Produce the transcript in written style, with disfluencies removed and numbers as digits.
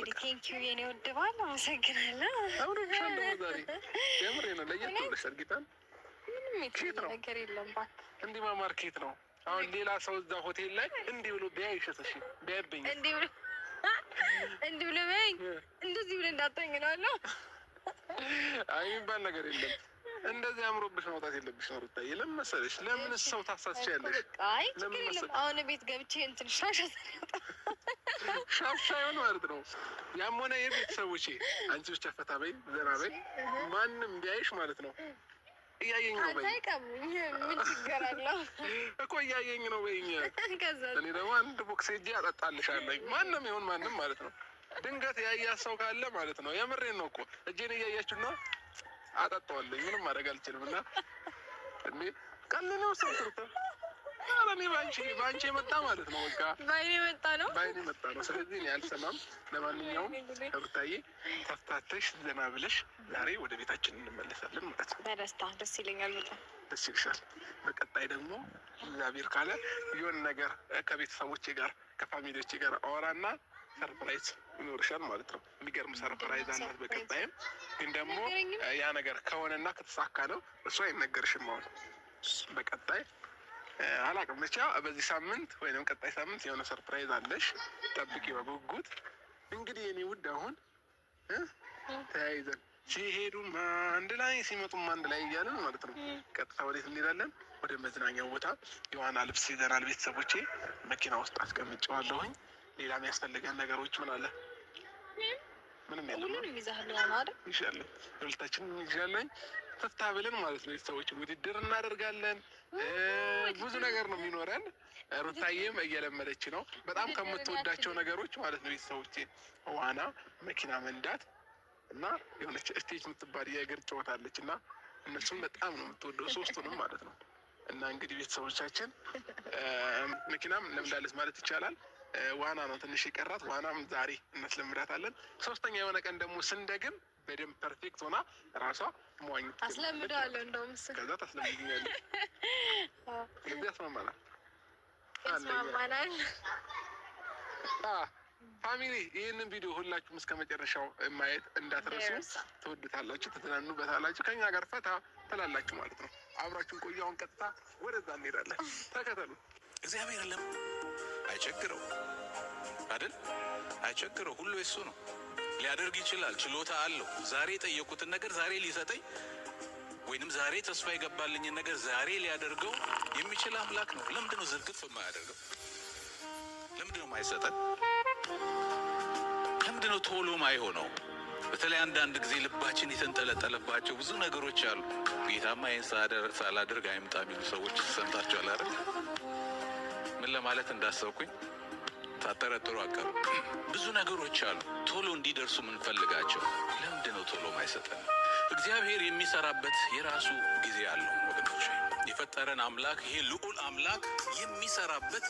እንግዲህ ቴንኪው የኔ ውድ ባል አመሰግናለሁ። አብረሻለሁ ዛሬ የምሬ ነው። ለየት ብለሽ እርግጠን ምንም የተለየ ነገር የለም። እባክህ እንዲህ ማማር ኬት ነው። አሁን ሌላ ሰው እዛ ሆቴል ላይ እንዲህ ብሎ ቢያይሽስ? እሺ ቢያይብኝ እንዲህ ብሎ ቢያይኝ እንደዚህ ብሎ እንዳጠኝ እላለሁ። አይ የሚባል ነገር የለም። እንደዚህ አምሮብሽ መውጣት የለብሽ ነው ሩታዬ። ለምን መሰለሽ? ለምን ሰው ታሳስቻለሽ? አይ ችግር የለም። አሁን ቤት ገብቼ እንትን ሻሻ ሳይሆን ማለት ነው። ያም ሆነ የቤተሰቦቼ አንቺ ብቻ ፈታ በይ ዘና በይ። ማንም ቢያይሽ ማለት ነው እያየኝ ነው በይ። ምን ችግር አለው እኮ እያየኝ ነው በይኝ። እኔ ደግሞ አንድ ቦክስ ሄጄ አጠጣልሻለሁ። ማንም ይሁን ማንም ማለት ነው። ድንገት ያያት ሰው ካለ ማለት ነው። የምሬን ነው እኮ እጄን እያያችሁ ነው አጠጣዋለሁ። ምንም ማድረግ አልችልም። እና እንዴ ቀን ነው ሰውርታ አረኔ ባንቺ የመጣ ማለት ነው። በቃ ባይኔ መጣ ነው። ስለዚህ እኔ አልሰማም። ለማንኛውም ሩታዬ ተፍታተሽ ዘና ብለሽ ዛሬ ወደ ቤታችን እንመለሳለን ማለት ነው። በደስታ ደስ ይለኛል። በጣም ደስ ይልሻል። በቀጣይ ደግሞ እግዚአብሔር ካለ የሆነ ነገር ከቤተሰቦቼ ጋር ከፋሚሊዎቼ ጋር አወራና ሰርፕራይዝ ይኖርሻል ማለት ነው። የሚገርም ሰርፕራይዝ አላት። በቀጣይም ግን ደግሞ ያ ነገር ከሆነና ከተሳካ ነው እሱ አይነገርሽም። አሁን በቀጣይ አላውቅም፣ ብቻ በዚህ ሳምንት ወይም ቀጣይ ሳምንት የሆነ ሰርፕራይዝ አለሽ። ጠብቂ በጉጉት። እንግዲህ የኔ ውድ አሁን ተያይዘን ሲሄዱም አንድ ላይ ሲመጡም አንድ ላይ እያለን ማለት ነው። ቀጥታ ወዴት እንሄዳለን? ወደ መዝናኛው ቦታ። የዋና ልብስ ይዘናል ቤተሰቦቼ። መኪና ውስጥ አስቀምጨዋለሁኝ። ሌላ የሚያስፈልገን ነገሮች ምን አለ? ምንም የለም። ሁሉንም ይዛለሁ አይደል? ይሻለኝ ሁለታችንም ይሻለኝ ተፍታ ብለን ማለት ነው። ቤተሰቦች ውድድር እናደርጋለን። ብዙ ነገር ነው የሚኖረን። ሩታዬም እየለመደች ነው። በጣም ከምትወዳቸው ነገሮች ማለት ነው ቤተሰቦቼ ዋና፣ መኪና መንዳት እና የሆነች ስቴጅ የምትባል የእግር ጨዋታ አለች እና እነሱም በጣም ነው የምትወደው፣ ሶስቱንም ማለት ነው። እና እንግዲህ ቤተሰቦቻችን መኪናም ለምዳለች ማለት ይቻላል። ዋና ነው ትንሽ የቀራት። ዋናም ዛሬ እናስለምዳታለን። ሶስተኛ የሆነ ቀን ደግሞ ስንደግም በደንብ ፐርፌክት ሆና ራሷ መዋኘት አስለምዳለሁ። እንደውም ከዛ ታስለምድኛለች። እንግዲህ ያስማማናል። ፋሚሊ ይህንን ቪዲዮ ሁላችሁም እስከ መጨረሻው ማየት እንዳትረሱ። ትወዱታላችሁ፣ ትዝናኑበታላችሁ፣ ከኛ ጋር ፈታ ትላላችሁ ማለት ነው። አብራችሁን ቆዩ። አሁን ቀጥታ ወደዛ እንሄዳለን። ተከተሉ። እግዚአብሔር አይቸግረው አይደል? አይቸግረው። ሁሉ የሱ ነው። ሊያደርግ ይችላል። ችሎታ አለው። ዛሬ የጠየቁትን ነገር ዛሬ ሊሰጠኝ ወይንም ዛሬ ተስፋ የገባልኝን ነገር ዛሬ ሊያደርገው የሚችል አምላክ ነው። ለምንድን ነው ዝርግፍ የማያደርገው? ለምንድን ነው የማይሰጠን? ለምንድን ነው ቶሎ ማይሆነው? በተለይ አንዳንድ ጊዜ ልባችን የተንጠለጠለባቸው ብዙ ነገሮች አሉ። ጌታማ ይህን ሳላደርግ አይምጣ የሚሉ ሰዎች ሰምታችኋል አይደል? ምን ለማለት እንዳሰብኩኝ ታጠረጥሩ አቀሩ። ብዙ ነገሮች አሉ ቶሎ እንዲደርሱ የምንፈልጋቸው። ለምንድን ነው ቶሎ ማይሰጠን? እግዚአብሔር የሚሰራበት የራሱ ጊዜ አለው ወገኖች። የፈጠረን አምላክ ይሄ ልዑል አምላክ የሚሰራበት